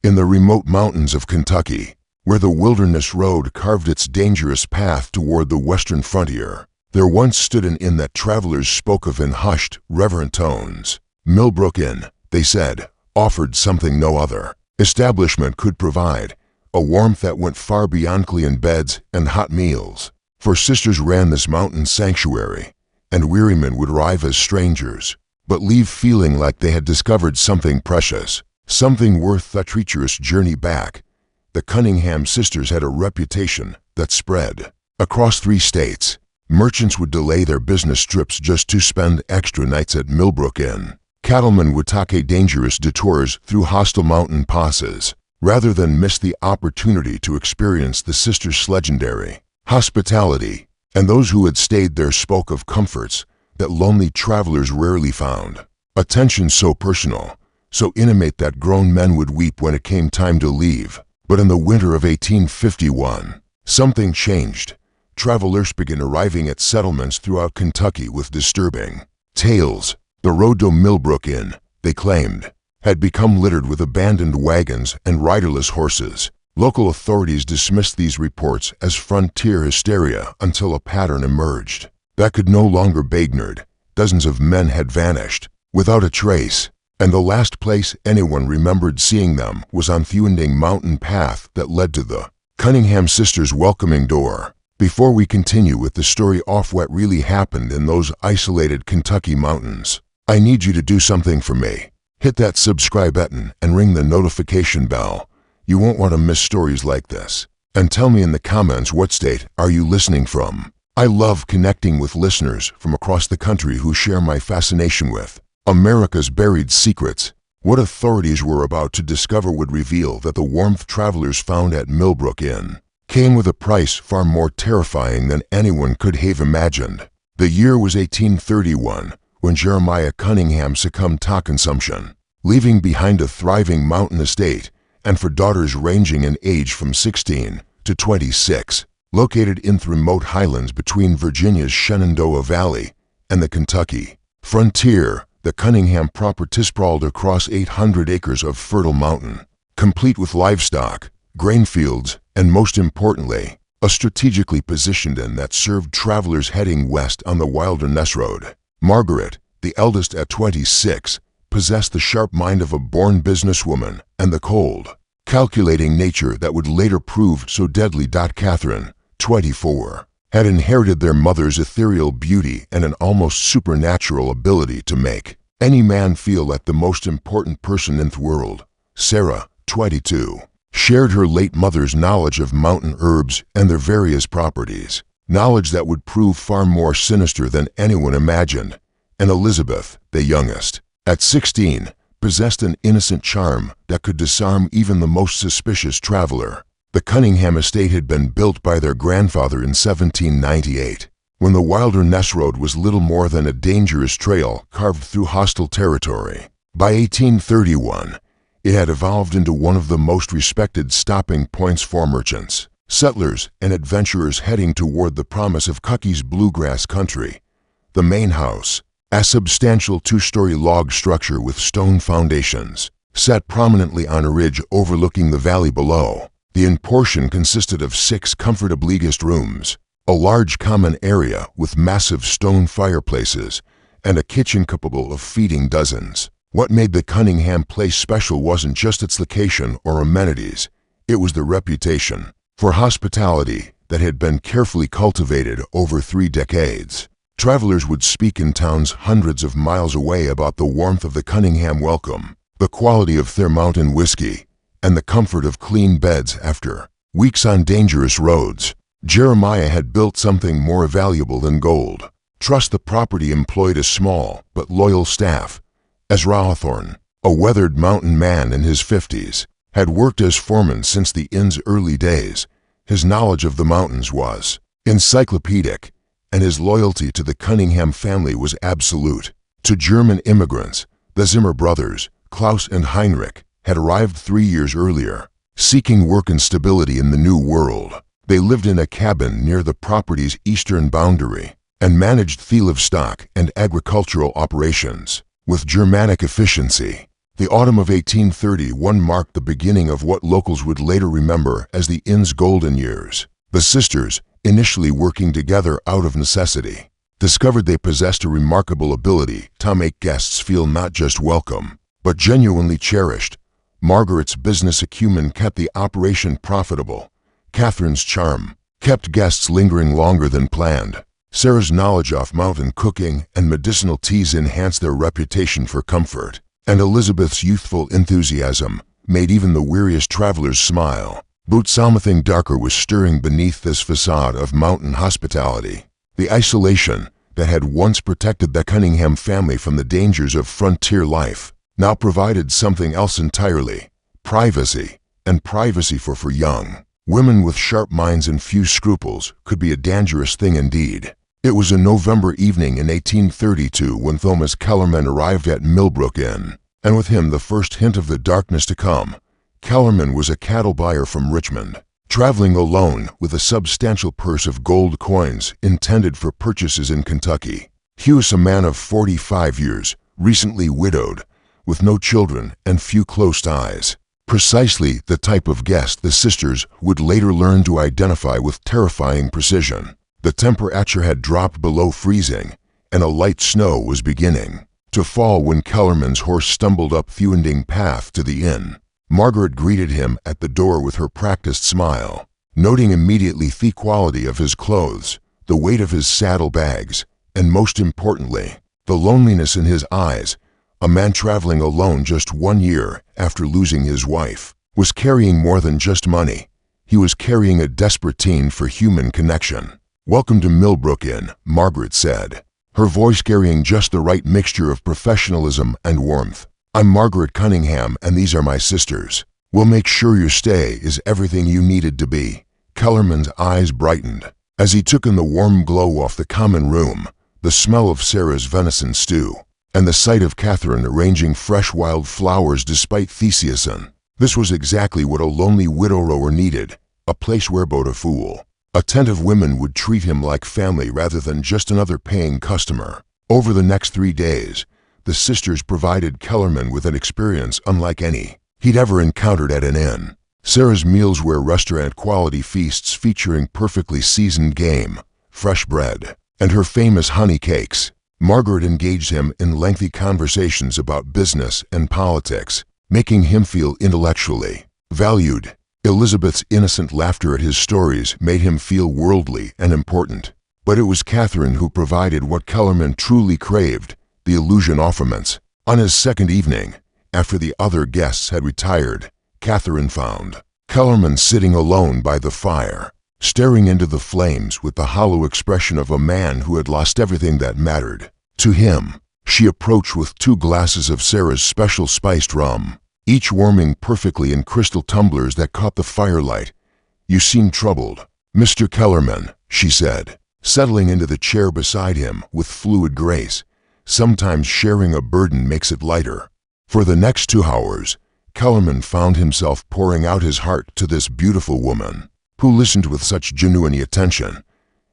In the remote mountains of Kentucky, where the wilderness road carved its dangerous path toward the western frontier, there once stood an inn that travelers spoke of in hushed, reverent tones. Millbrook Inn, they said, offered something no other establishment could provide, a warmth that went far beyond clean beds and hot meals. For sisters ran this mountain sanctuary, and weary men would arrive as strangers, but leave feeling like they had discovered something precious, something worth the treacherous journey back. The Cunningham sisters had a reputation that spread across 3 states. Merchants would delay their business trips just to spend extra nights at Millbrook Inn. Cattlemen would take dangerous detours through hostile mountain passes, rather than miss the opportunity to experience the sisters' legendary hospitality. And those who had stayed there spoke of comforts that lonely travelers rarely found. Attention so personal, so intimate that grown men would weep when it came time to leave. But in the winter of 1851, something changed. Travelers began arriving at settlements throughout Kentucky with disturbing tales. The road to Millbrook Inn, they claimed, had become littered with abandoned wagons and riderless horses. Local authorities dismissed these reports as frontier hysteria until a pattern emerged that could no longer be ignored. Dozens of men had vanished without a trace, and the last place anyone remembered seeing them was on the winding mountain path that led to the Cunningham sisters' welcoming door. Before we continue with the story of what really happened in those isolated Kentucky mountains, I need you to do something for me. Hit that subscribe button and ring the notification bell. You won't want to miss stories like this. And tell me in the comments what state are you listening from. I love connecting with listeners from across the country who share my fascination with America's buried secrets. What authorities were about to discover would reveal that the warmth travelers found at Millbrook Inn came with a price far more terrifying than anyone could have imagined. The year was 1831, when Jeremiah Cunningham succumbed to consumption, leaving behind a thriving mountain estate and 4 daughters ranging in age from 16 to 26, located in the remote highlands between Virginia's Shenandoah Valley and the Kentucky frontier. The Cunningham property sprawled across 800 acres of fertile mountain, complete with livestock, grain fields, and most importantly, a strategically positioned inn that served travelers heading west on the Wilderness Road. Margaret, the eldest at 26, possessed the sharp mind of a born businesswoman and the cold, calculating nature that would later prove so deadly. Catherine, 24, had inherited their mother's ethereal beauty and an almost supernatural ability to make any man feel like the most important person in the world. Sarah, 22, shared her late mother's knowledge of mountain herbs and their various properties, knowledge that would prove far more sinister than anyone imagined. And Elizabeth, the youngest, at 16, possessed an innocent charm that could disarm even the most suspicious traveler. The Cunningham estate had been built by their grandfather in 1798, when the Wilderness Road was little more than a dangerous trail carved through hostile territory. By 1831, it had evolved into one of the most respected stopping points for merchants, settlers, and adventurers heading toward the promise of Kentucky's bluegrass country. The main house, a substantial 2-story log structure with stone foundations, sat prominently on a ridge overlooking the valley below. The inn portion consisted of 6 comfortably guest rooms, a large common area with massive stone fireplaces, and a kitchen capable of feeding dozens. What made the Cunningham place special wasn't just its location or amenities, it was the reputation for hospitality that had been carefully cultivated over 3 decades. Travelers would speak in towns hundreds of miles away about the warmth of the Cunningham welcome, the quality of their mountain whiskey, and the comfort of clean beds after weeks on dangerous roads. Jeremiah had built something more valuable than gold. Trust. The property employed a small but loyal staff. Ezra Hawthorne, a weathered mountain man in his 50s, had worked as foreman since the inn's early days. His knowledge of the mountains was encyclopedic, and his loyalty to the Cunningham family was absolute. To German immigrants, the Zimmer brothers, Klaus and Heinrich, had arrived 3 years earlier, seeking work and stability in the New World. They lived in a cabin near the property's eastern boundary and managed livestock and agricultural operations with Germanic efficiency. The autumn of 1831 marked the beginning of what locals would later remember as the inn's golden years. The sisters, initially working together out of necessity, discovered they possessed a remarkable ability to make guests feel not just welcome, but genuinely cherished. Margaret's business acumen kept the operation profitable. Catherine's charm kept guests lingering longer than planned. Sarah's knowledge of mountain cooking and medicinal teas enhanced their reputation for comfort, and Elizabeth's youthful enthusiasm made even the weariest travelers smile. But something darker was stirring beneath this facade of mountain hospitality. The isolation that had once protected the Cunningham family from the dangers of frontier life now provided something else entirely: privacy, and privacy for young women with sharp minds and few scruples could be a dangerous thing indeed. It was a November evening in 1832 when Thomas Kellerman arrived at Millbrook Inn, and with him the first hint of the darkness to come. Kellerman was a cattle buyer from Richmond, traveling alone with a substantial purse of gold coins intended for purchases in Kentucky. He was a man of 45 years, recently widowed, with no children and few close ties. Precisely the type of guest the sisters would later learn to identify with terrifying precision. The temperature had dropped below freezing, and a light snow was beginning to fall when Kellerman's horse stumbled up the winding path to the inn. Margaret greeted him at the door with her practiced smile, noting immediately the quality of his clothes, the weight of his saddlebags, and most importantly, the loneliness in his eyes. A man traveling alone just 1 year after losing his wife was carrying more than just money. He was carrying a desperate need for human connection. "Welcome to Millbrook Inn," Margaret said, her voice carrying just the right mixture of professionalism and warmth. "I'm Margaret Cunningham, and these are my sisters. We'll make sure your stay is everything you need it to be." Kellerman's eyes brightened as he took in the warm glow off the common room, the smell of Sarah's venison stew, and the sight of Catherine arranging fresh wild flowers despite Theseason. This was exactly what a lonely widower needed, a place where but a fool. Attentive women would treat him like family rather than just another paying customer. Over the next 3 days, the sisters provided Kellerman with an experience unlike any he'd ever encountered at an inn. Sarah's meals were restaurant-quality feasts featuring perfectly seasoned game, fresh bread, and her famous honey cakes. Margaret engaged him in lengthy conversations about business and politics, making him feel intellectually valued. Elizabeth's innocent laughter at his stories made him feel worldly and important. But it was Catherine who provided what Kellerman truly craved: the illusion offerments. On his second evening, after the other guests had retired, Catherine found Kellerman sitting alone by the fire, staring into the flames with the hollow expression of a man who had lost everything that mattered. To him, she approached with 2 glasses of Sarah's special spiced rum, each warming perfectly in crystal tumblers that caught the firelight. "You seem troubled, Mr. Kellerman," she said, settling into the chair beside him with fluid grace. "Sometimes sharing a burden makes it lighter." For the next 2 hours, Kellerman found himself pouring out his heart to this beautiful woman, who listened with such genuine attention.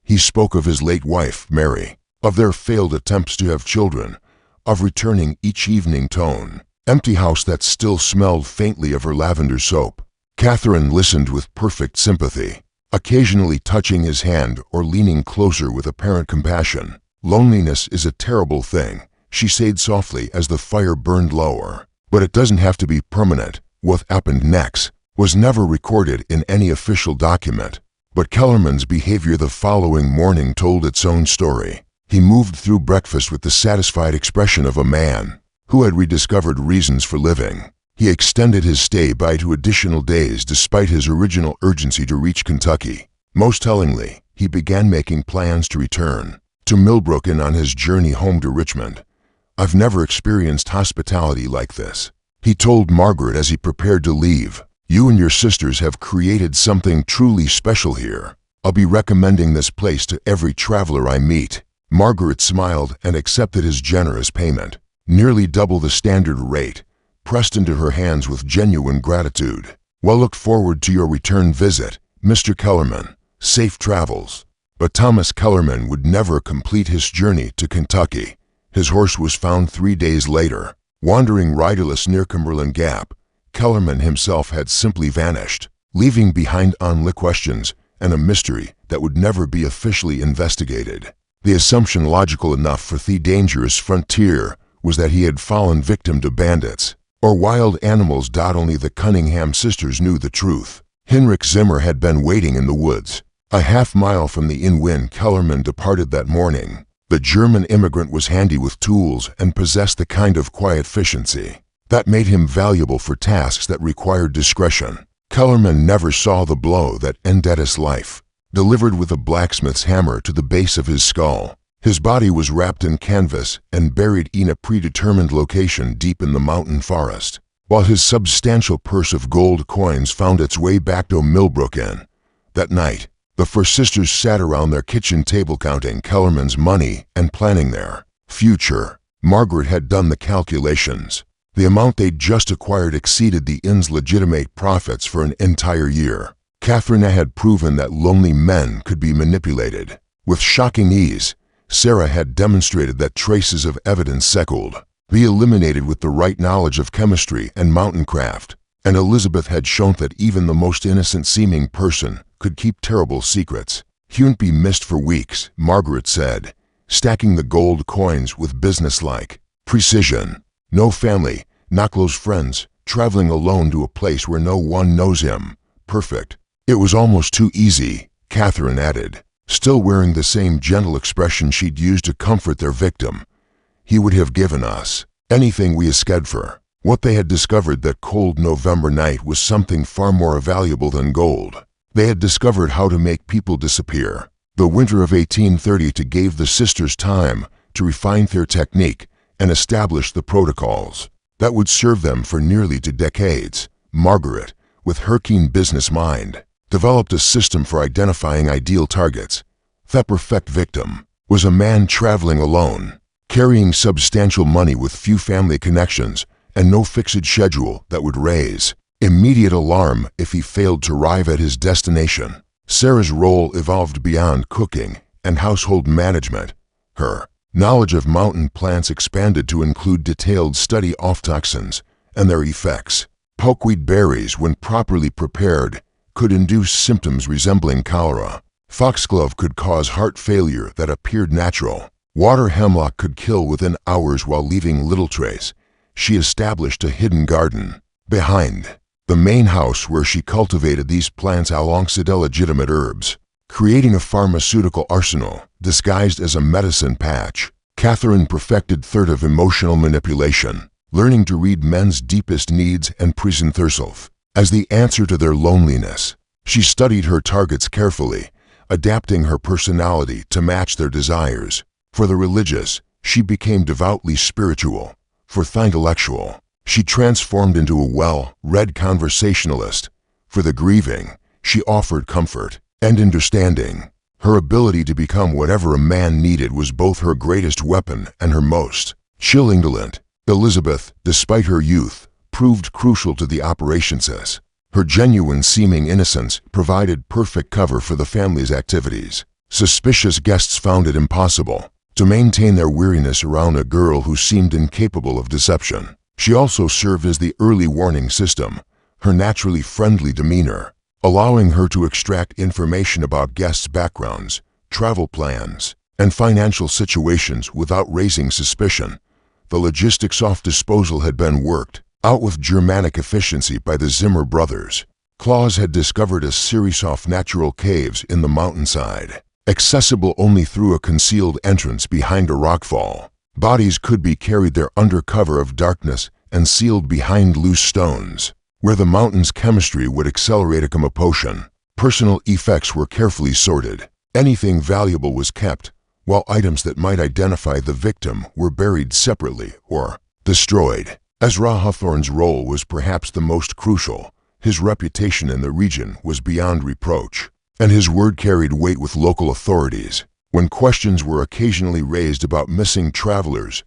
He spoke of his late wife, Mary, of their failed attempts to have children, of returning each evening to an empty house that still smelled faintly of her lavender soap. Catherine listened with perfect sympathy, occasionally touching his hand or leaning closer with apparent compassion. "Loneliness is a terrible thing," she said softly as the fire burned lower, "but it doesn't have to be permanent." What happened next was never recorded in any official document, but Kellerman's behavior the following morning told its own story. He moved through breakfast with the satisfied expression of a man who had rediscovered reasons for living. He extended his stay by 2 additional days despite his original urgency to reach Kentucky. Most tellingly, he began making plans to return to Millbrook Inn on his journey home to Richmond. "I've never experienced hospitality like this," he told Margaret as he prepared to leave. "You and your sisters have created something truly special here. I'll be recommending this place to every traveler I meet." Margaret smiled and accepted his generous payment, nearly double the standard rate, pressed into her hands with genuine gratitude. "Well, look forward to your return visit, Mr. Kellerman. Safe travels." But Thomas Kellerman would never complete his journey to Kentucky. His horse was found 3 days later, Wandering riderless near Cumberland Gap, Kellerman himself had simply vanished, leaving behind only questions and a mystery that would never be officially investigated. The assumption logical enough for the dangerous frontier was that he had fallen victim to bandits or wild animals. Only the Cunningham sisters knew the truth. Heinrich Zimmer had been waiting in the woods, a half-mile from the inn when Kellerman departed that morning. The German immigrant was handy with tools and possessed the kind of quiet efficiency that made him valuable for tasks that required discretion. Kellerman never saw the blow that ended his life, delivered with a blacksmith's hammer to the base of his skull. His body was wrapped in canvas and buried in a predetermined location deep in the mountain forest, while his substantial purse of gold coins found its way back to Millbrook Inn. That night, the four sisters sat around their kitchen table counting Kellerman's money and planning their future. Margaret had done the calculations. The amount they'd just acquired exceeded the inn's legitimate profits for an entire year. Catherine had proven that lonely men could be manipulated. With shocking ease, Sarah had demonstrated that traces of evidence could be eliminated with the right knowledge of chemistry and mountaincraft, and Elizabeth had shown that even the most innocent-seeming person could keep terrible secrets. "You'd be missed for weeks," Margaret said, stacking the gold coins with businesslike precision. "No family, no close friends, traveling alone to a place where no one knows him. Perfect." "It was almost too easy," Catherine added, still wearing the same gentle expression she'd used to comfort their victim. "He would have given us anything we asked for." What they had discovered that cold November night was something far more valuable than gold. They had discovered how to make people disappear. The winter of 1832 gave the sisters time to refine their technique and establish the protocols that would serve them for nearly 2 decades. Margaret, with her keen business mind, developed a system for identifying ideal targets. The perfect victim was a man traveling alone, carrying substantial money with few family connections and no fixed schedule that would raise immediate alarm if he failed to arrive at his destination. Sarah's role evolved beyond cooking and household management. Her knowledge of mountain plants expanded to include detailed study of toxins and their effects. Pokeweed berries, when properly prepared, could induce symptoms resembling cholera. Foxglove could cause heart failure that appeared natural. Water hemlock could kill within hours while leaving little trace. She established a hidden garden behind the main house where she cultivated these plants alongside legitimate herbs, creating a pharmaceutical arsenal disguised as a medicine patch. Catherine perfected third of emotional manipulation, learning to read men's deepest needs and present herself as the answer to their loneliness. She studied her targets carefully, adapting her personality to match their desires. For the religious, she became devoutly spiritual. For the intellectual, she transformed into a well-read conversationalist. For the grieving, she offered comfort and understanding. Her ability to become whatever a man needed was both her greatest weapon and her most chilling talent. Elizabeth, despite her youth, proved crucial to the operations. Her genuine seeming innocence provided perfect cover for the family's activities. Suspicious guests found it impossible to maintain their weariness around a girl who seemed incapable of deception. She also served as the early warning system, her naturally friendly demeanor, allowing her to extract information about guests' backgrounds, travel plans, and financial situations without raising suspicion. The logistics of disposal had been worked out with Germanic efficiency by the Zimmer brothers. Claus had discovered a series of natural caves in the mountainside, accessible only through a concealed entrance behind a rockfall. Bodies could be carried there under cover of darkness and sealed behind loose stones, where the mountain's chemistry would accelerate a commotion. Personal effects were carefully sorted. Anything valuable was kept, while items that might identify the victim were buried separately or destroyed. Ezra Hawthorne's role was perhaps the most crucial. His reputation in the region was beyond reproach, and his word carried weight with local authorities. When questions were occasionally raised about missing travelers,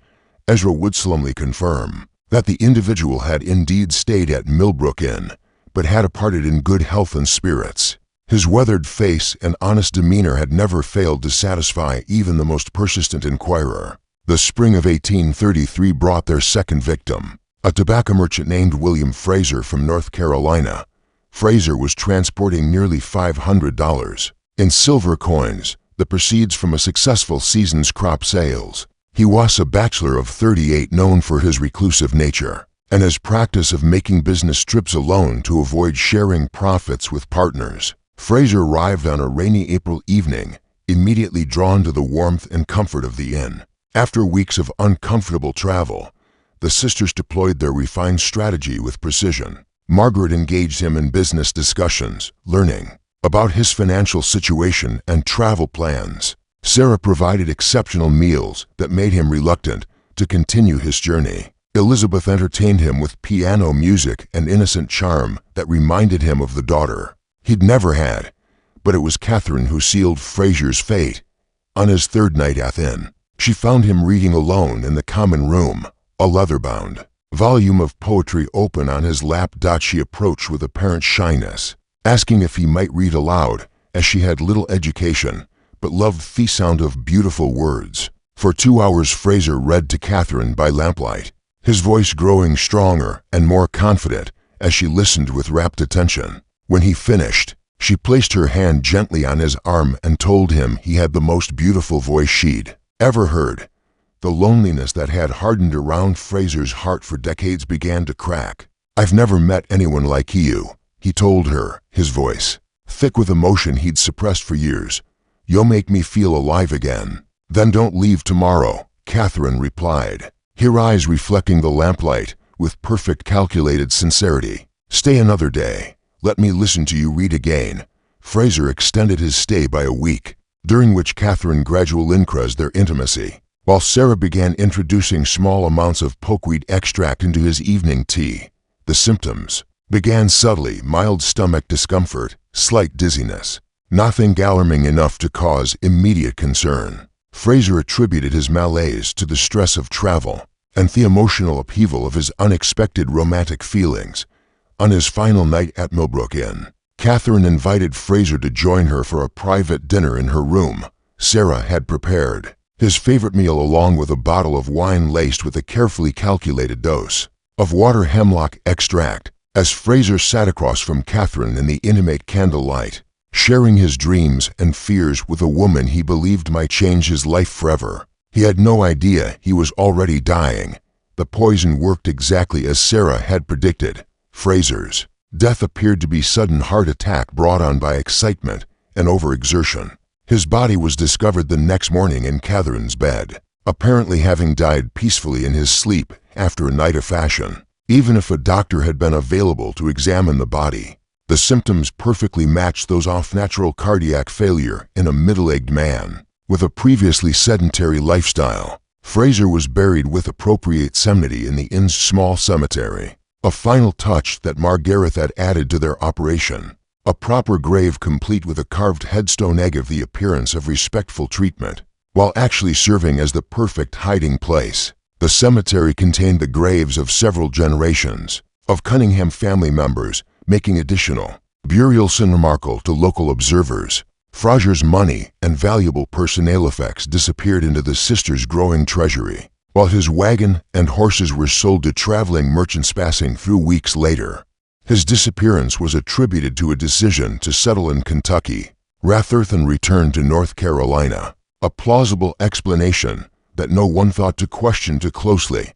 Ezra would solemnly confirm that the individual had indeed stayed at Millbrook Inn, but had departed in good health and spirits. His weathered face and honest demeanor had never failed to satisfy even the most persistent inquirer. The spring of 1833 brought their second victim, a tobacco merchant named William Fraser from North Carolina. Fraser was transporting nearly $500 in silver coins, the proceeds from a successful season's crop sales. He was a bachelor of 38 known for his reclusive nature and his practice of making business trips alone to avoid sharing profits with partners. Fraser arrived on a rainy April evening, immediately drawn to the warmth and comfort of the inn. After weeks of uncomfortable travel, the sisters deployed their refined strategy with precision. Margaret engaged him in business discussions, learning about his financial situation and travel plans. Sarah provided exceptional meals that made him reluctant to continue his journey. Elizabeth entertained him with piano music and innocent charm that reminded him of the daughter he'd never had. But it was Catherine who sealed Fraser's fate. On his third night at the inn, she found him reading alone in the common room, a leather-bound volume of poetry open on his lap. She approached with apparent shyness, asking if he might read aloud, as she had little education, but loved the sound of beautiful words. For 2 hours Fraser read to Catherine by lamplight, his voice growing stronger and more confident as she listened with rapt attention. When he finished, she placed her hand gently on his arm and told him he had the most beautiful voice she'd ever heard. The loneliness that had hardened around Fraser's heart for decades began to crack. "I've never met anyone like you," he told her, his voice thick with emotion he'd suppressed for years. "You'll make me feel alive again." "Then don't leave tomorrow," Catherine replied, her eyes reflecting the lamplight with perfect calculated sincerity. "Stay another day. Let me listen to you read again." Fraser extended his stay by a week, during which Catherine gradually increased their intimacy, while Sarah began introducing small amounts of pokeweed extract into his evening tea. The symptoms began subtly: mild stomach discomfort, slight dizziness, nothing alarming enough to cause immediate concern. Fraser attributed his malaise to the stress of travel and the emotional upheaval of his unexpected romantic feelings. On his final night at Millbrook Inn, Catherine invited Fraser to join her for a private dinner in her room. Sarah had prepared his favorite meal along with a bottle of wine laced with a carefully calculated dose of water hemlock extract. As Fraser sat across from Catherine in the intimate candlelight, sharing his dreams and fears with a woman he believed might change his life forever, he had no idea he was already dying. The poison worked exactly as Sarah had predicted. Fraser's death appeared to be sudden heart attack brought on by excitement and overexertion. His body was discovered the next morning in Catherine's bed, apparently having died peacefully in his sleep after a night of fashion. Even if a doctor had been available to examine the body, the symptoms perfectly matched those of natural cardiac failure in a middle-aged man with a previously sedentary lifestyle. Fraser was buried with appropriate solemnity in the inn's small cemetery, a final touch that Margaret had added to their operation. A proper grave complete with a carved headstone gave the appearance of respectful treatment, while actually serving as the perfect hiding place. The cemetery contained the graves of several generations of Cunningham family members, making additional burials remarkable to local observers. Fraser's money and valuable personnel effects disappeared into the sisters' growing treasury, while his wagon and horses were sold to traveling merchants passing through weeks later. His disappearance was attributed to a decision to settle in Kentucky rather than return to North Carolina, a plausible explanation that no one thought to question too closely.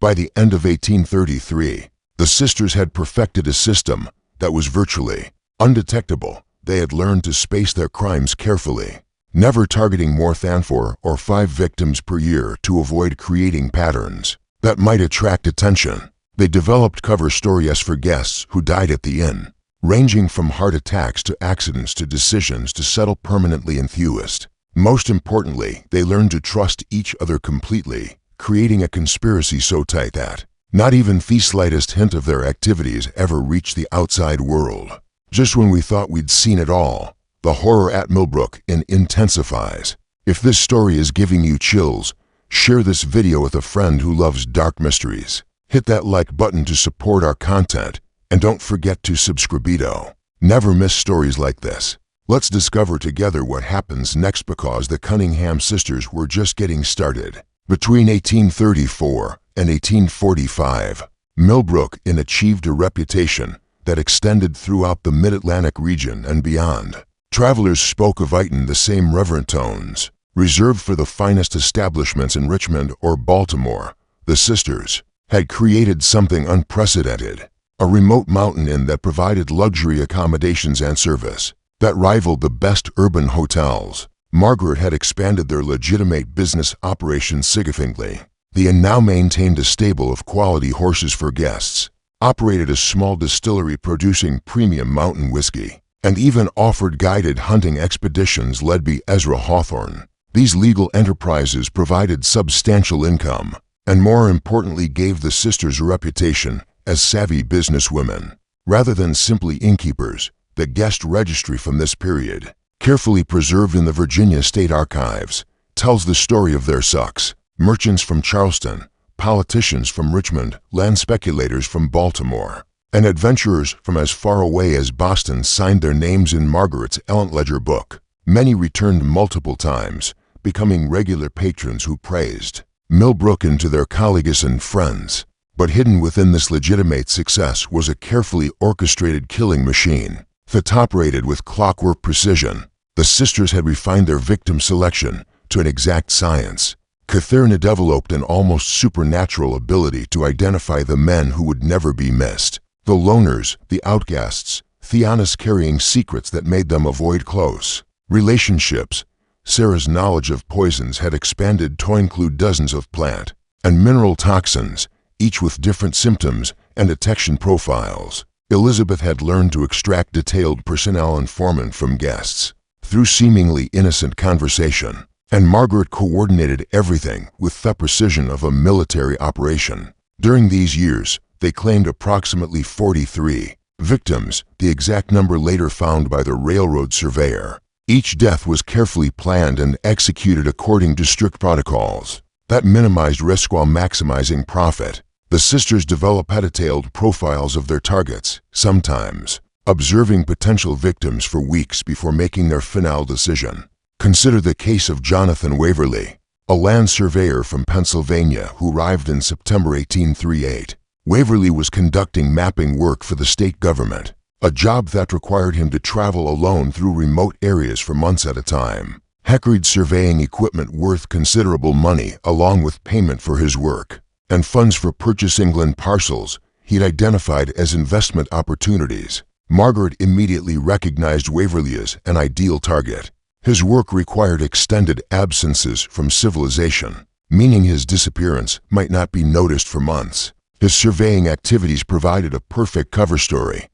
By the end of 1833, the sisters had perfected a system that was virtually undetectable. They had learned to space their crimes carefully, never targeting more than 4 or 5 victims per year to avoid creating patterns that might attract attention. They developed cover stories for guests who died at the inn, ranging from heart attacks to accidents to decisions to settle permanently in Thewist. Most importantly, they learned to trust each other completely, creating a conspiracy so tight that not even the slightest hint of their activities ever reached the outside world. Just when we thought we'd seen it all, the horror at Millbrook Inn intensifies. If this story is giving you chills, share this video with a friend who loves dark mysteries. Hit that like button to support our content, and don't forget to subscribe. Never miss stories like this. Let's discover together what happens next, because the Cunningham sisters were just getting started. Between 1834 and 1845, Millbrook achieved a reputation that extended throughout the Mid-Atlantic region and beyond. Travelers spoke of it in the same reverent tones. Reserved for the finest establishments in Richmond or Baltimore, the sisters had created something unprecedented, a remote mountain inn that provided luxury accommodations and service that rivaled the best urban hotels. Margaret had expanded their legitimate business operations significantly. The inn now maintained a stable of quality horses for guests, operated a small distillery producing premium mountain whiskey, and even offered guided hunting expeditions led by Ezra Hawthorne. These legal enterprises provided substantial income, and more importantly gave the sisters a reputation as savvy businesswomen. Rather than simply innkeepers, the guest registry from this period, carefully preserved in the Virginia State Archives, tells the story of their success. Merchants from Charleston, politicians from Richmond, land speculators from Baltimore, and adventurers from as far away as Boston signed their names in Margaret's Ellen Ledger book. Many returned multiple times, becoming regular patrons who praised Millbrook to their colleagues and friends. But hidden within this legitimate success was a carefully orchestrated killing machine that operated with clockwork precision. The sisters had refined their victim selection to an exact science. Catherine had developed an almost supernatural ability to identify the men who would never be missed, the loners, the outcasts, the honest carrying secrets that made them avoid close relationships. Sarah's knowledge of poisons had expanded to include dozens of plant and mineral toxins, each with different symptoms and detection profiles. Elizabeth had learned to extract detailed personnel information from guests through seemingly innocent conversation, and Margaret coordinated everything with the precision of a military operation. During these years, they claimed approximately 43 victims, the exact number later found by the railroad surveyor. Each death was carefully planned and executed according to strict protocols that minimized risk while maximizing profit. The sisters developed detailed profiles of their targets, sometimes observing potential victims for weeks before making their final decision. Consider the case of Jonathan Waverly, a land surveyor from Pennsylvania who arrived in September 1838. Waverly was conducting mapping work for the state government, a job that required him to travel alone through remote areas for months at a time. He carried surveying equipment worth considerable money along with payment for his work and funds for purchasing land parcels he'd identified as investment opportunities. Margaret immediately recognized Waverly as an ideal target. His work required extended absences from civilization, meaning his disappearance might not be noticed for months. His surveying activities provided a perfect cover story.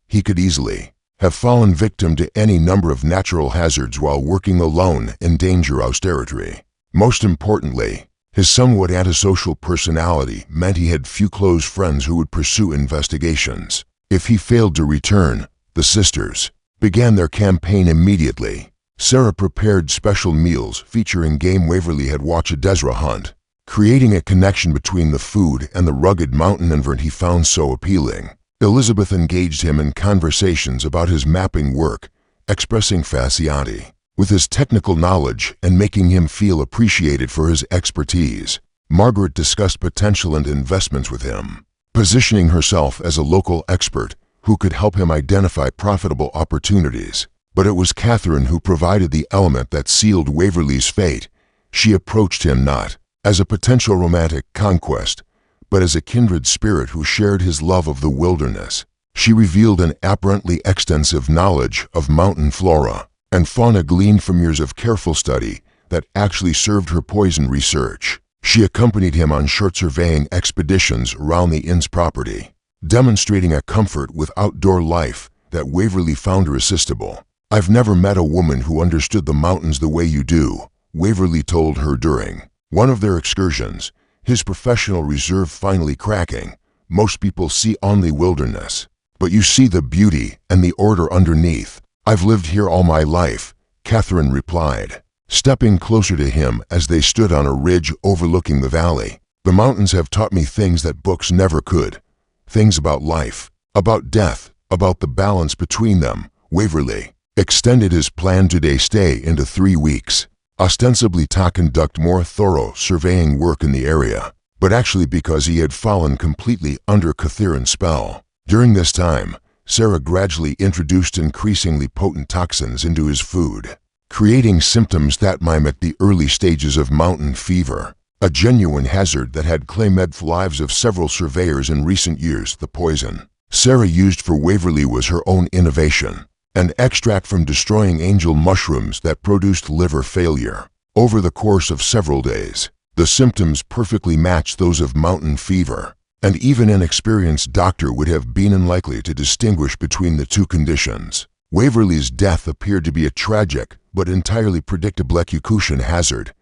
He could easily have fallen victim to any number of natural hazards while working alone in dangerous territory. Most importantly, his somewhat antisocial personality meant he had few close friends who would pursue investigations. If he failed to return, the sisters began their campaign immediately. Sarah prepared special meals featuring game Waverly had watched a Desra hunt, creating a connection between the food and the rugged mountain environment he found so appealing. Elizabeth engaged him in conversations about his mapping work, expressing fascination with his technical knowledge and making him feel appreciated for his expertise. Margaret discussed potential and investments with him, positioning herself as a local expert who could help him identify profitable opportunities. But it was Catherine who provided the element that sealed Waverly's fate. She approached him not as a potential romantic conquest, but as a kindred spirit who shared his love of the wilderness. She revealed an apparently extensive knowledge of mountain flora and fauna gleaned from years of careful study that actually served her poison research. She accompanied him on short surveying expeditions around the inn's property, demonstrating a comfort with outdoor life that Waverly found irresistible. "I've never met a woman who understood the mountains the way you do," Waverly told her during one of their excursions, his professional reserve finally cracking. "Most people see only wilderness, but you see the beauty and the order underneath." "I've lived here all my life," Catherine replied, stepping closer to him as they stood on a ridge overlooking the valley. "The mountains have taught me things that books never could. Things about life, about death, about the balance between them." Waverly extended his planned two-day stay into 3 weeks. ostensibly to conduct more thorough surveying work in the area, but actually because he had fallen completely under Catharin's spell. During this time, Sarah gradually introduced increasingly potent toxins into his food, creating symptoms that mimicked the early stages of mountain fever, a genuine hazard that had claimed the lives of several surveyors in recent years. The poison Sarah used for Waverley was her own innovation, an extract from destroying angel mushrooms that produced liver failure. Over the course of several days, the symptoms perfectly matched those of mountain fever, and even an experienced doctor would have been unlikely to distinguish between the two conditions. Waverley's death appeared to be a tragic but entirely predictable execution hazard.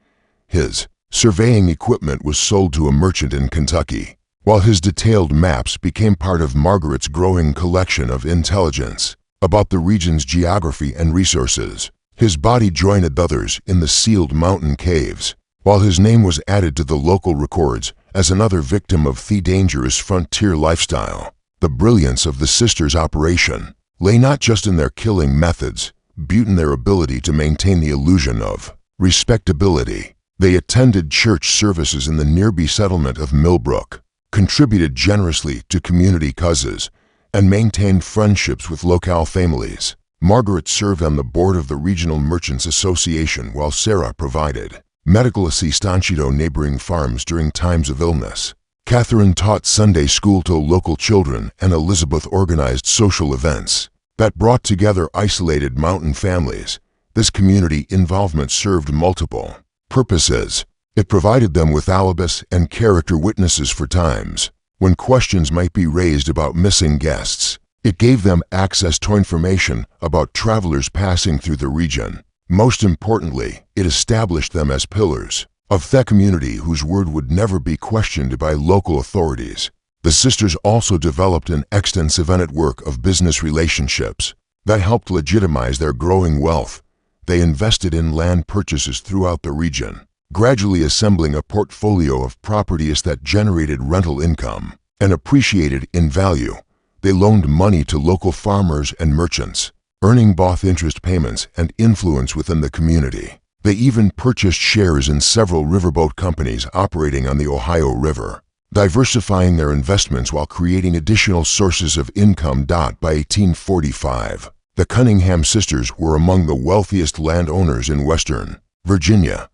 His surveying equipment was sold to a merchant in Kentucky, while his detailed maps became part of Margaret's growing collection of intelligence about the region's geography and resources. His body joined others in the sealed mountain caves, while his name was added to the local records as another victim of the dangerous frontier lifestyle. The brilliance of the sisters' operation lay not just in their killing methods, but in their ability to maintain the illusion of respectability. They attended church services in the nearby settlement of Millbrook, contributed generously to community causes, and maintained friendships with local families. Margaret served on the board of the Regional Merchants Association while Sarah provided medical assistance to neighboring farms during times of illness. Catharin taught Sunday school to local children, and Elizabeth organized social events that brought together isolated mountain families. This community involvement served multiple purposes. It provided them with alibis and character witnesses for times when questions might be raised about missing guests. It gave them access to information about travelers passing through the region. Most importantly, it established them as pillars of the community whose word would never be questioned by local authorities. The sisters also developed an extensive network of business relationships that helped legitimize their growing wealth. They invested in land purchases throughout the region, gradually assembling a portfolio of properties that generated rental income and appreciated in value. They loaned money to local farmers and merchants, earning both interest payments and influence within the community. They even purchased shares in several riverboat companies operating on the Ohio River, diversifying their investments while creating additional sources of income. By 1845, the Cunningham sisters were among the wealthiest landowners in Western Virginia.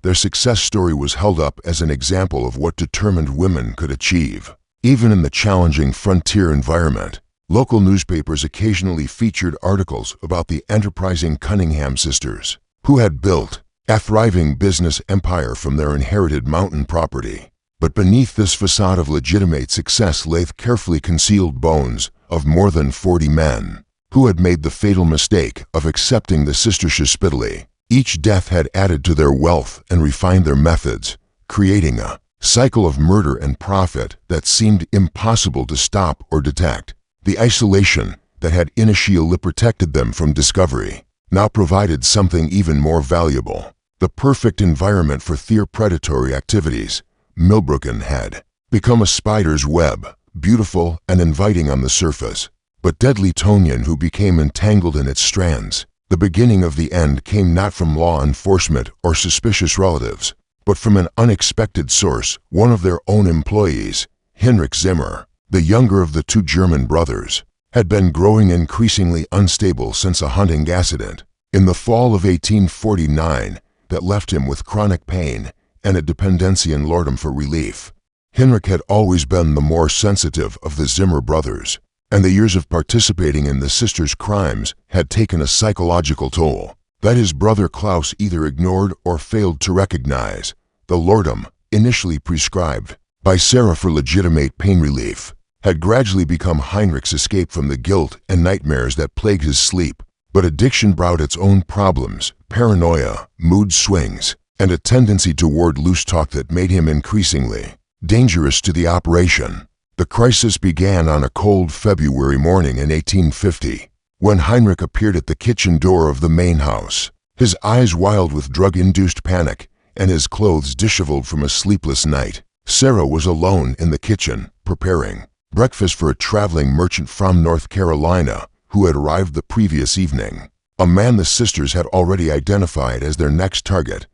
Their success story was held up as an example of what determined women could achieve. Even in the challenging frontier environment, local newspapers occasionally featured articles about the enterprising Cunningham sisters, who had built a thriving business empire from their inherited mountain property. But beneath this facade of legitimate success lay carefully concealed bones of more than 40 men who had made the fatal mistake of accepting the sisters hospitably. Each death had added to their wealth and refined their methods, creating a cycle of murder and profit that seemed impossible to stop or detect. The isolation that had initially protected them from discovery now provided something even more valuable: the perfect environment for their predatory activities. Millbrook had become a spider's web, beautiful and inviting on the surface, but deadly Tonyan who became entangled in its strands. The beginning of the end came not from law enforcement or suspicious relatives, but from an unexpected source, one of their own employees. Heinrich Zimmer, the younger of the two German brothers, had been growing increasingly unstable since a hunting accident in the fall of 1849 that left him with chronic pain and a dependency on laudanum for relief. Heinrich had always been the more sensitive of the Zimmer brothers, and the years of participating in the sisters' crimes had taken a psychological toll that his brother Klaus either ignored or failed to recognize. The laudanum, initially prescribed by Sarah for legitimate pain relief, had gradually become Heinrich's escape from the guilt and nightmares that plagued his sleep. But addiction brought its own problems: paranoia, mood swings, and a tendency toward loose talk that made him increasingly dangerous to the operation. The crisis began on a cold February morning in 1850, when Heinrich appeared at the kitchen door of the main house, his eyes wild with drug-induced panic and his clothes disheveled from a sleepless night. Sarah was alone in the kitchen, preparing breakfast for a traveling merchant from North Carolina who had arrived the previous evening. a man the sisters had already identified as their next target.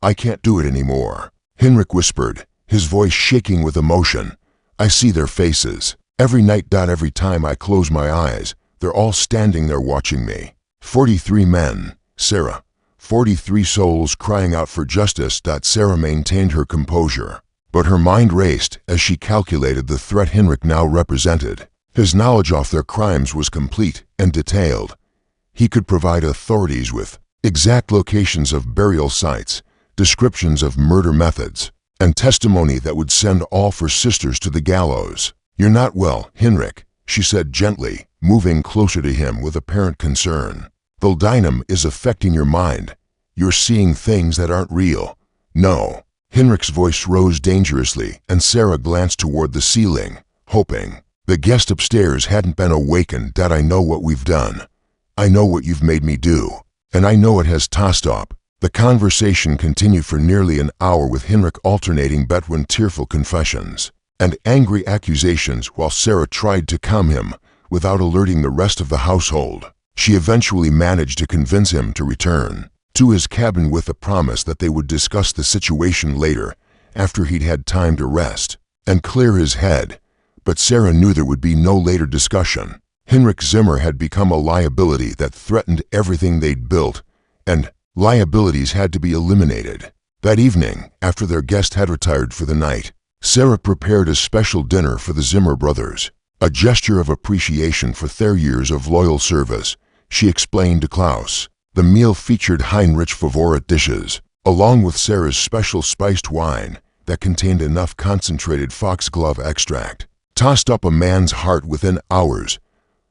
"I can't do it anymore," Henrik whispered, his voice shaking with emotion. "I see their faces. Every night. Every time I close my eyes, they're all standing there watching me. 43 men, Sarah. 43 souls crying out for justice." Sarah maintained her composure, but her mind raced as she calculated the threat Henrik now represented. His knowledge of their crimes was complete and detailed. He could provide authorities with exact locations of burial sites, descriptions of murder methods, and testimony that would send all four sisters to the gallows. "You're not well, Henrik," she said gently, moving closer to him with apparent concern. "The dynam is affecting your mind. You're seeing things that aren't real." "No." Henrik's voice rose dangerously, and Sarah glanced toward the ceiling, hoping. "The guest upstairs hadn't been awakened. I know what we've done. I know what you've made me do, and I know it has tossed up." The conversation continued for nearly an hour, with Henrik alternating between tearful confessions and angry accusations while Sarah tried to calm him without alerting the rest of the household. She eventually managed to convince him to return to his cabin with the promise that they would discuss the situation later, after he'd had time to rest and clear his head. But Sarah knew there would be no later discussion. Henrik Zimmer had become a liability that threatened everything they'd built, and liabilities had to be eliminated. That evening, after their guest had retired for the night, Sarah prepared a special dinner for the Zimmer brothers. A gesture of appreciation for their years of loyal service, she explained to Klaus. The meal featured Heinrich's favorite dishes, along with Sarah's special spiced wine that contained enough concentrated foxglove extract. Tossed up a man's heart within hours.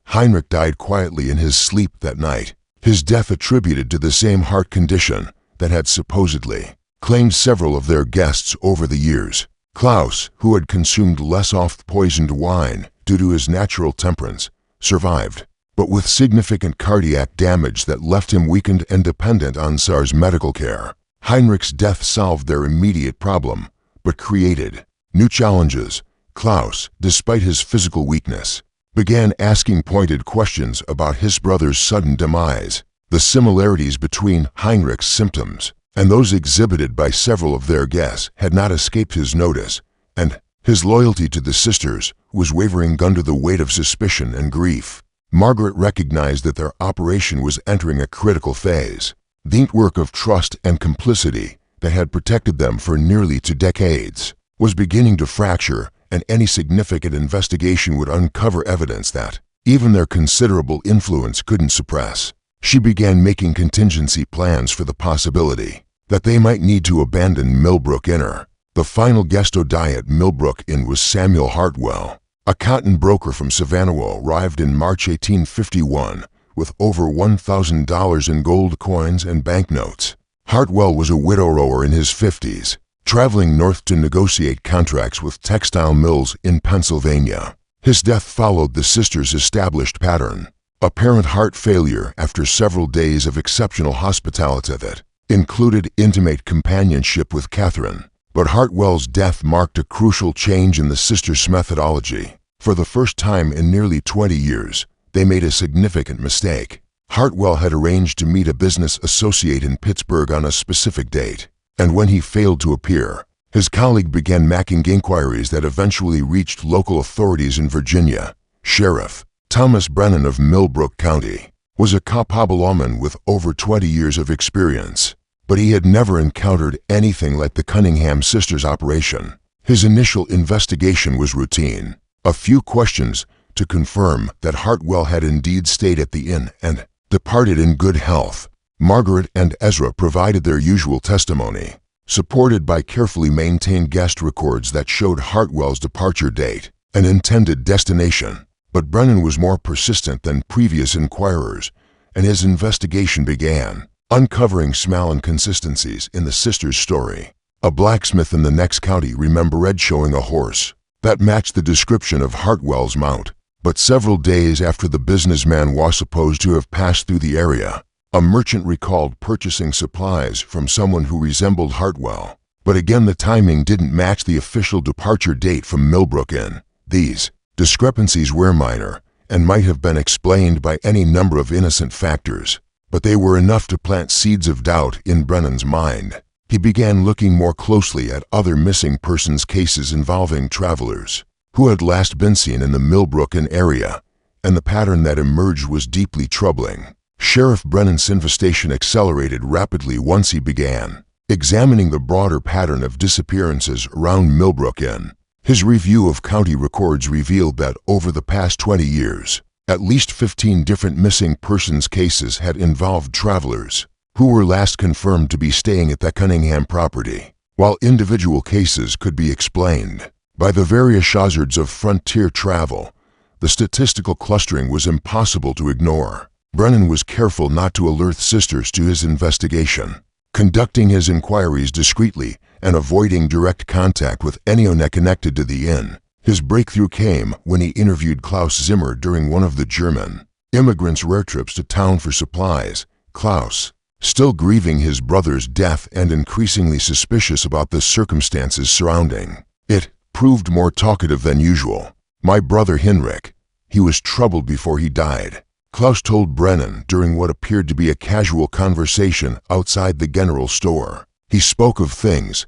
Heinrich died quietly in his sleep that night, his death attributed to the same heart condition that had supposedly claimed several of their guests over the years. Klaus, who had consumed less oft-poisoned wine due to his natural temperance, survived, but with significant cardiac damage that left him weakened and dependent on Sarah's medical care. Heinrich's death solved their immediate problem, but created new challenges. Klaus, despite his physical weakness, began asking pointed questions about his brother's sudden demise. The similarities between Heinrich's symptoms and those exhibited by several of their guests had not escaped his notice, and his loyalty to the sisters was wavering under the weight of suspicion and grief. Margaret recognized that their operation was entering a critical phase. The network of trust and complicity that had protected them for nearly 2 decades was beginning to fracture, and any significant investigation would uncover evidence that even their considerable influence couldn't suppress. She began making contingency plans for the possibility that they might need to abandon Millbrook Inn. The final guest to die at Millbrook Inn was Samuel Hartwell, a cotton broker from Savannah, arrived in March 1851 with over $1,000 in gold coins and banknotes. Hartwell was a widower in his 50s, traveling north to negotiate contracts with textile mills in Pennsylvania. His death followed the sisters' established pattern: apparent heart failure after several days of exceptional hospitality that included intimate companionship with Catherine. But Hartwell's death marked a crucial change in the sisters' methodology. For the first time in nearly 20 years, they made a significant mistake. Hartwell had arranged to meet a business associate in Pittsburgh on a specific date, and when he failed to appear, his colleague began making inquiries that eventually reached local authorities in Virginia. Sheriff Thomas Brennan of Millbrook County was a cop-lawman with over 20 years of experience, but he had never encountered anything like the Cunningham sisters' operation. His initial investigation was routine: a few questions to confirm that Hartwell had indeed stayed at the inn and departed in good health. Margaret and Ezra provided their usual testimony, supported by carefully maintained guest records that showed Hartwell's departure date and intended destination. But Brennan was more persistent than previous inquirers, and his investigation began, uncovering small inconsistencies in the sisters' story. A blacksmith in the next county remembered showing a horse that matched the description of Hartwell's mount, but several days after the businessman was supposed to have passed through the area, a merchant recalled purchasing supplies from someone who resembled Hartwell. But again, the timing didn't match the official departure date from Millbrook Inn. These discrepancies were minor and might have been explained by any number of innocent factors. but they were enough to plant seeds of doubt in Brennan's mind. He began looking more closely at other missing persons cases involving travelers who had last been seen in the Millbrook area, and the pattern that emerged was deeply troubling. Sheriff Brennan's investigation accelerated rapidly once he began examining the broader pattern of disappearances around Millbrook Inn. His review of county records revealed that over the past 20 years, at least 15 different missing persons cases had involved travelers who were last confirmed to be staying at the Cunningham property. While individual cases could be explained by the various hazards of frontier travel, the statistical clustering was impossible to ignore. Brennan was careful not to alert sisters to his investigation, conducting his inquiries discreetly and avoiding direct contact with anyone connected to the inn. His breakthrough came when he interviewed Klaus Zimmer during one of the German immigrants' rare trips to town for supplies. Klaus, still grieving his brother's death and increasingly suspicious about the circumstances surrounding it, proved more talkative than usual. "My brother Henrik, he was troubled before he died," Klaus told Brennan during what appeared to be a casual conversation outside the general store. "He spoke of things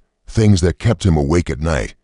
that kept him awake at night.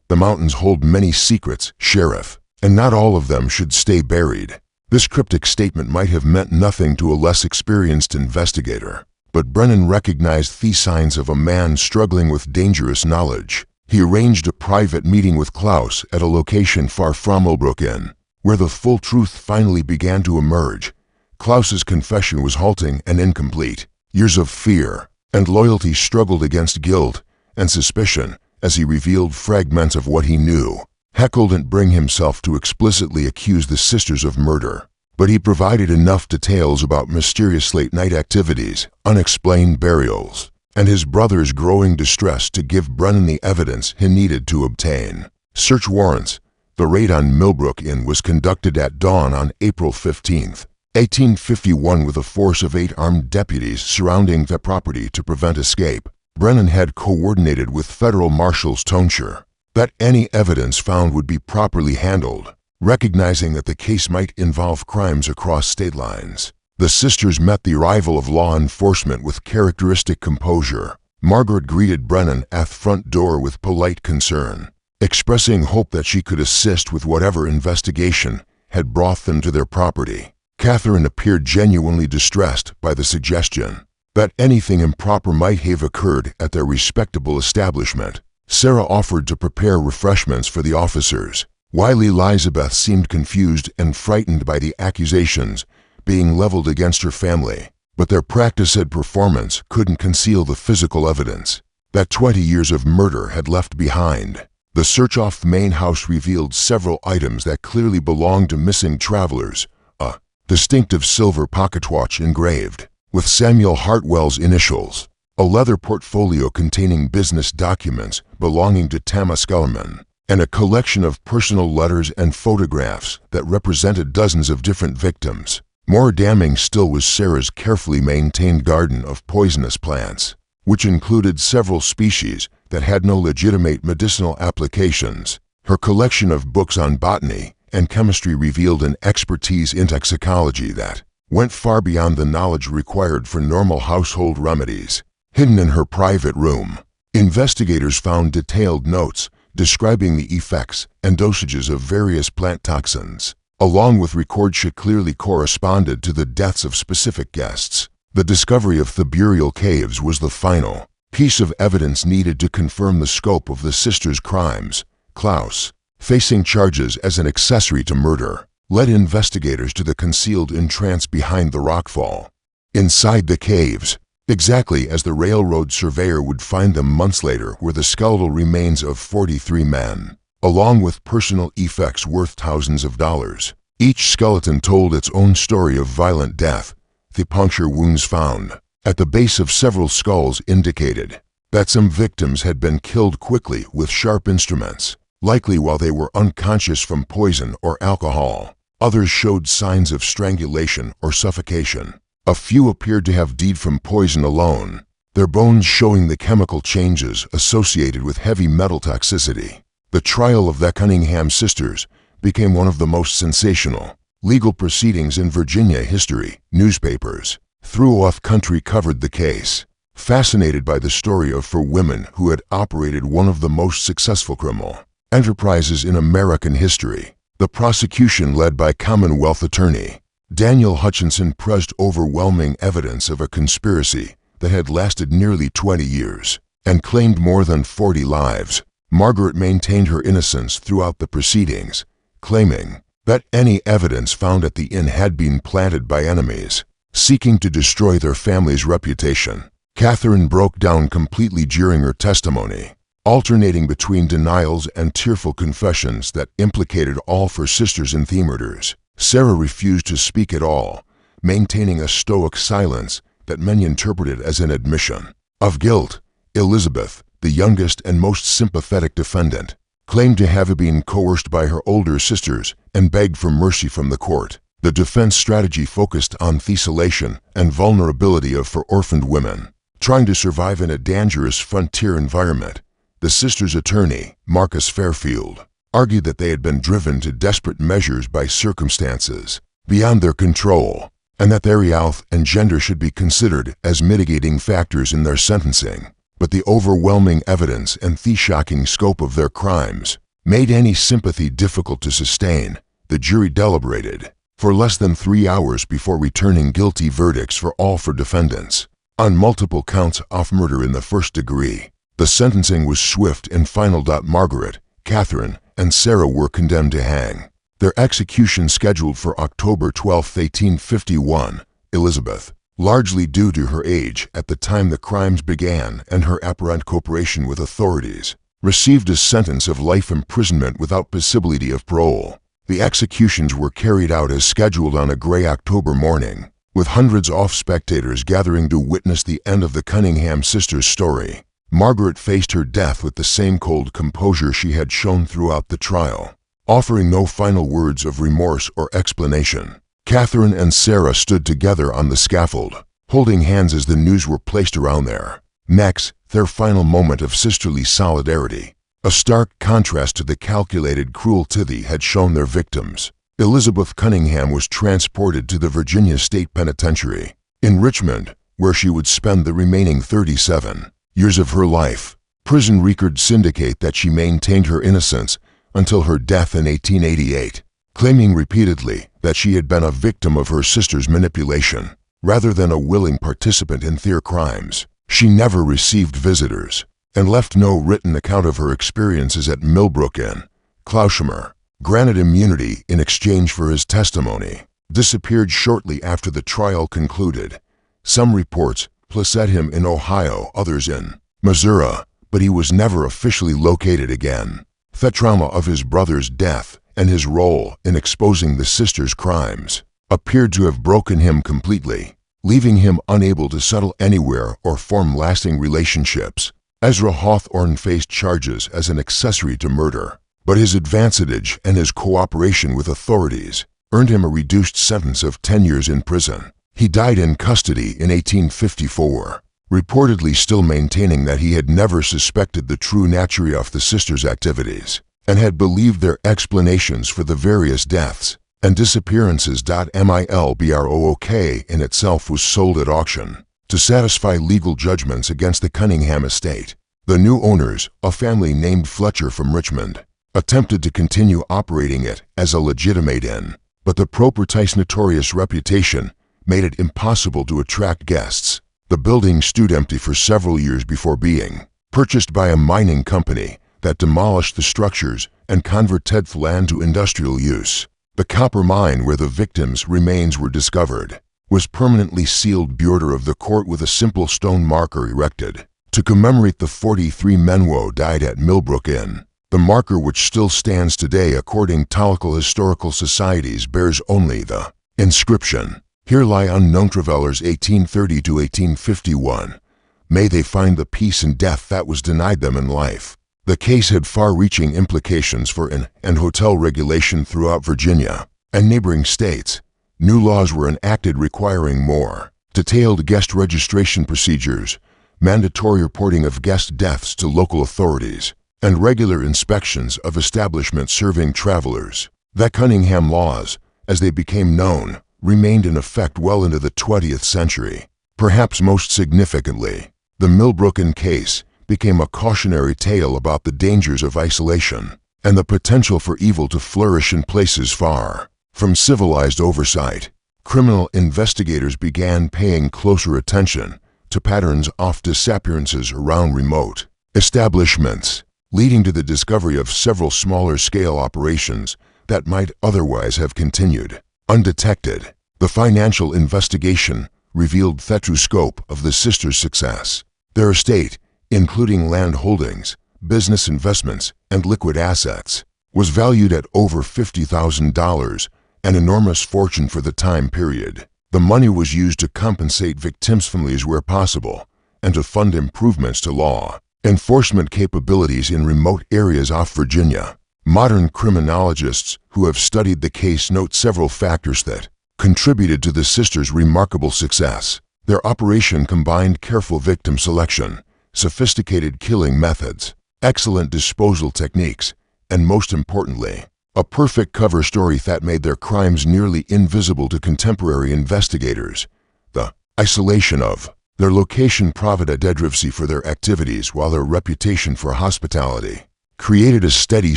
The mountains hold many secrets, Sheriff, and not all of them should stay buried." This cryptic statement might have meant nothing to a less experienced investigator, but Brennan recognized the signs of a man struggling with dangerous knowledge. He arranged a private meeting with Klaus at a location far from Millbrook Inn, where the full truth finally began to emerge. Klaus's confession was halting and incomplete. Years of fear and loyalty struggled against guilt and suspicion as he revealed fragments of what he knew. Heckle didn't bring himself to explicitly accuse the sisters of murder, but he provided enough details about mysterious late-night activities, unexplained burials, and his brother's growing distress to give Brennan the evidence he needed to obtain search warrants. The raid on Millbrook Inn was conducted at dawn on April 15, 1851 with a force of 8 armed deputies surrounding the property to prevent escape. Brennan had coordinated with federal marshals to ensure that any evidence found would be properly handled, recognizing that the case might involve crimes across state lines. The sisters met the arrival of law enforcement with characteristic composure. Margaret greeted Brennan at the front door with polite concern, expressing hope that she could assist with whatever investigation had brought them to their property. Catherine appeared genuinely distressed by the suggestion that anything improper might have occurred at their respectable establishment. Sarah offered to prepare refreshments for the officers, while Elizabeth seemed confused and frightened by the accusations being leveled against her family. But their practice and performance couldn't conceal the physical evidence that 20 years of murder had left behind. The search off the main house revealed several items that clearly belonged to missing travelers. A distinctive silver pocket watch engraved with Samuel Hartwell's initials, a leather portfolio containing business documents belonging to Thomas Kellerman, and a collection of personal letters and photographs that represented dozens of different victims. More damning still was Sarah's carefully maintained garden of poisonous plants, which included several species that had no legitimate medicinal applications. Her collection of books on botany and chemistry revealed an expertise in toxicology that went far beyond the knowledge required for normal household remedies. Hidden in her private room, investigators found detailed notes describing the effects and dosages of various plant toxins, along with records that clearly corresponded to the deaths of specific guests. The discovery of the burial caves was the final piece of evidence needed to confirm the scope of the sisters' crimes. Klaus, facing charges as an accessory to murder, led investigators to the concealed entrance behind the rockfall. Inside the caves, exactly as the railroad surveyor would find them months later, were the skeletal remains of 43 men, along with personal effects worth thousands of dollars. Each skeleton told its own story of violent death. The puncture wounds found at the base of several skulls indicated that some victims had been killed quickly with sharp instruments, likely while they were unconscious from poison or alcohol. Others showed signs of strangulation or suffocation. A few appeared to have died from poison alone, their bones showing the chemical changes associated with heavy metal toxicity. The trial of the Cunningham sisters became one of the most sensational legal proceedings in Virginia history. Newspapers Throughout country covered the case, fascinated by the story of four women who had operated one of the most successful criminal enterprises in American history. The prosecution, led by Commonwealth Attorney Daniel Hutchinson, pressed overwhelming evidence of a conspiracy that had lasted nearly 20 years and claimed more than 40 lives. Margaret maintained her innocence throughout the proceedings, claiming that any evidence found at the inn had been planted by enemies seeking to destroy their family's reputation. Catherine broke down completely during her testimony, alternating between denials and tearful confessions that implicated all four sisters in the murders. Sarah refused to speak at all, maintaining a stoic silence that many interpreted as an admission of guilt. Elizabeth, the youngest and most sympathetic defendant, claimed to have been coerced by her older sisters and begged for mercy from the court. The defense strategy focused on the isolation and vulnerability of four orphaned women trying to survive in a dangerous frontier environment. The sisters' attorney, Marcus Fairfield, argued that they had been driven to desperate measures by circumstances beyond their control, and that their youth and gender should be considered as mitigating factors in their sentencing. But the overwhelming evidence and the shocking scope of their crimes made any sympathy difficult to sustain. The jury deliberated for less than 3 hours before returning guilty verdicts for all four defendants on multiple counts of murder in the first degree. The sentencing was swift and final. Margaret, Catherine, and Sarah were condemned to hang, their execution scheduled for October 12, 1851. Elizabeth, largely due to her age at the time the crimes began and her apparent cooperation with authorities, received a sentence of life imprisonment without possibility of parole. The executions were carried out as scheduled on a gray October morning, with hundreds of spectators gathering to witness the end of the Cunningham sisters' story. Margaret faced her death with the same cold composure she had shown throughout the trial, offering no final words of remorse or explanation. Catherine and Sarah stood together on the scaffold, holding hands as the noose were placed around their necks, their final moment of sisterly solidarity, a stark contrast to the calculated cruelty they had shown their victims. Elizabeth Cunningham was transported to the Virginia State Penitentiary in Richmond, where she would spend the remaining 37 years of her life. Prison records indicate that she maintained her innocence until her death in 1888, claiming repeatedly that she had been a victim of her sister's manipulation rather than a willing participant in their crimes. She never received visitors and left no written account of her experiences at Millbrook Inn. Klaushammer, granted immunity in exchange for his testimony, disappeared shortly after the trial concluded. Some reports placed him in Ohio, others in Missouri, but he was never officially located again. The trauma of his brother's death and his role in exposing the sisters' crimes appeared to have broken him completely, leaving him unable to settle anywhere or form lasting relationships. Ezra Hawthorne faced charges as an accessory to murder, but his advantage and his cooperation with authorities earned him a reduced sentence of 10 years in prison. He died in custody in 1854, reportedly still maintaining that he had never suspected the true nature of the sisters' activities and had believed their explanations for the various deaths and disappearances. Millbrook in itself was sold at auction to satisfy legal judgments against the Cunningham estate. The new owners, a family named Fletcher from Richmond, attempted to continue operating it as a legitimate inn, but the property's notorious reputation made it impossible to attract guests. The building stood empty for several years before being purchased by a mining company that demolished the structures and converted the land to industrial use. The copper mine where the victims' remains were discovered was permanently sealed border of the court with a simple stone marker erected to commemorate the 43 men who died at Millbrook Inn. The marker, which still stands today according to local historical societies, bears only the inscription, "Here lie unknown travelers 1830 to 1851. May they find the peace and death that was denied them in life." The case had far-reaching implications for inn and hotel regulation throughout Virginia and neighboring states. New laws were enacted requiring more detailed guest registration procedures, mandatory reporting of guest deaths to local authorities, and regular inspections of establishments serving travelers. The Cunningham laws, as they became known, remained in effect well into the 20th century. Perhaps most significantly, the Millbrook case became a cautionary tale about the dangers of isolation and the potential for evil to flourish in places far from civilized oversight. Criminal investigators began paying closer attention to patterns of disappearances around remote establishments, leading to the discovery of several smaller-scale operations that might otherwise have continued undetected. The financial investigation revealed the true scope of the sisters' success. Their estate, including land holdings, business investments, and liquid assets, was valued at over $50,000, an enormous fortune for the time period. The money was used to compensate victims' families where possible and to fund improvements to law enforcement capabilities in remote areas off Virginia. Modern criminologists who have studied the case note several factors that contributed to the sisters' remarkable success. Their operation combined careful victim selection, sophisticated killing methods, excellent disposal techniques, and most importantly, a perfect cover story that made their crimes nearly invisible to contemporary investigators. The isolation of their location provided advocacy for their activities, while their reputation for hospitality created a steady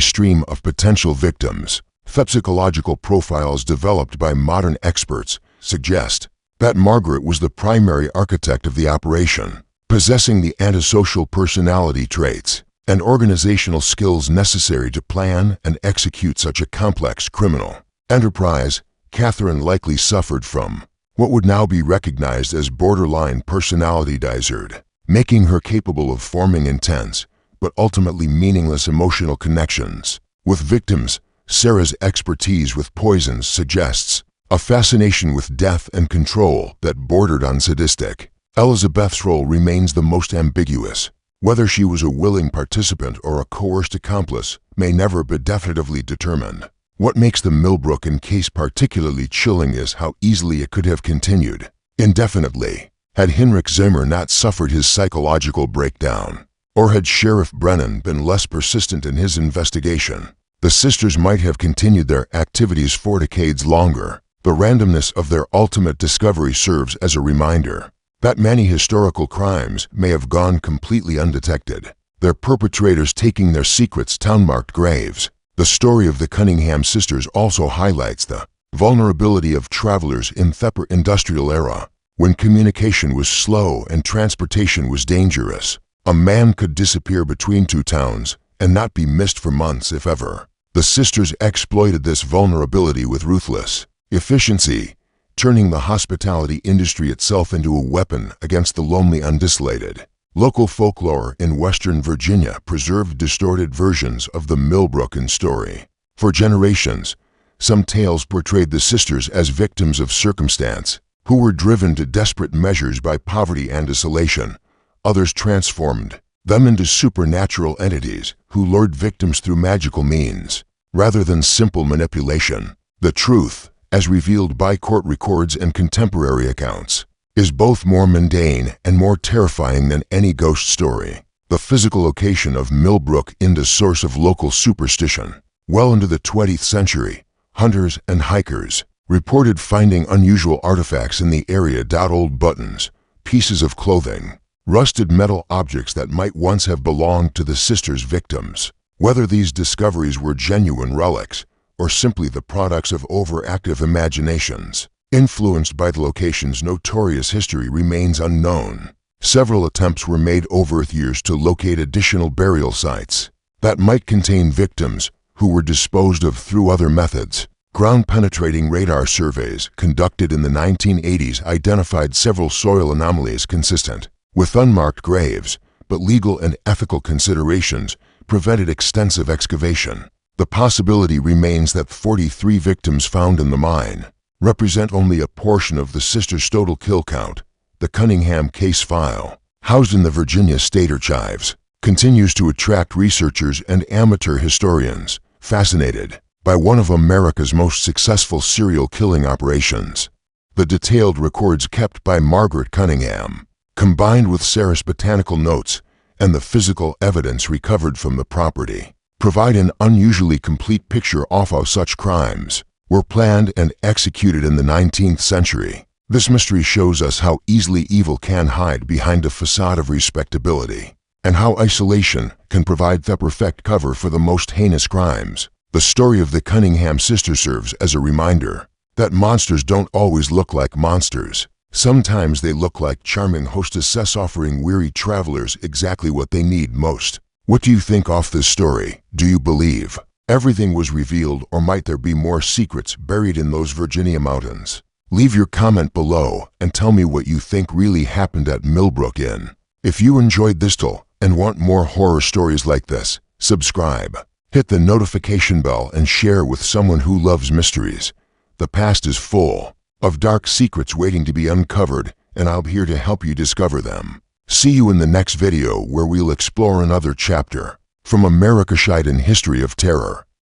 stream of potential victims. Psychological profiles developed by modern experts suggest that Margaret was the primary architect of the operation, possessing the antisocial personality traits and organizational skills necessary to plan and execute such a complex criminal enterprise. Catherine likely suffered from what would now be recognized as borderline personality disorder, making her capable of forming intense but ultimately meaningless emotional connections with victims. Sarah's expertise with poisons suggests a fascination with death and control that bordered on sadistic. Elizabeth's role remains the most ambiguous. Whether she was a willing participant or a coerced accomplice may never be definitively determined. What makes the Millbrook case particularly chilling is how easily it could have continued indefinitely had Heinrich Zimmer not suffered his psychological breakdown, or had Sheriff Brennan been less persistent in his investigation. The sisters might have continued their activities for decades longer. The randomness of their ultimate discovery serves as a reminder that many historical crimes may have gone completely undetected, their perpetrators taking their secrets to unmarked graves. The story of the Cunningham sisters also highlights the vulnerability of travelers in the industrial era, when communication was slow and transportation was dangerous. A man could disappear between two towns and not be missed for months, if ever. The sisters exploited this vulnerability with ruthless efficiency, turning the hospitality industry itself into a weapon against the lonely undisolated. Local folklore in Western Virginia preserved distorted versions of the Millbrook story. For generations, some tales portrayed the sisters as victims of circumstance, who were driven to desperate measures by poverty and isolation. Others transformed them into supernatural entities who lured victims through magical means, rather than simple manipulation. The truth, as revealed by court records and contemporary accounts, is both more mundane and more terrifying than any ghost story. The physical location of Millbrook is a source of local superstition. Well into the 20th century, hunters and hikers reported finding unusual artifacts in the area. Old buttons, pieces of clothing, rusted metal objects that might once have belonged to the sisters' victims. Whether these discoveries were genuine relics or simply the products of overactive imaginations, influenced by the location's notorious history, remains unknown. Several attempts were made over the years to locate additional burial sites that might contain victims who were disposed of through other methods. Ground-penetrating radar surveys conducted in the 1980s identified several soil anomalies consistent with unmarked graves, but legal and ethical considerations prevented extensive excavation. The possibility remains that 43 victims found in the mine represent only a portion of the sisters' total kill count. The Cunningham case file, housed in the Virginia State Archives, continues to attract researchers and amateur historians fascinated by one of America's most successful serial killing operations. The detailed records kept by Margaret Cunningham, combined with Sarah's botanical notes and the physical evidence recovered from the property, provide an unusually complete picture of how such crimes were planned and executed in the 19th century. This mystery shows us how easily evil can hide behind a facade of respectability, and how isolation can provide the perfect cover for the most heinous crimes. The story of the Cunningham sisters serves as a reminder that monsters don't always look like monsters. Sometimes they look like charming hostesses offering weary travelers exactly what they need most. What do you think of this story? Do you believe everything was revealed, or might there be more secrets buried in those Virginia mountains? Leave your comment below and tell me what you think really happened at Millbrook Inn. If you enjoyed this tale and want more horror stories like this, subscribe, hit the notification bell, and share with someone who loves mysteries. The past is full of dark secrets waiting to be uncovered, and I'll be here to help you discover them. See you in the next video, where we'll explore another chapter from America's hidden history of terror.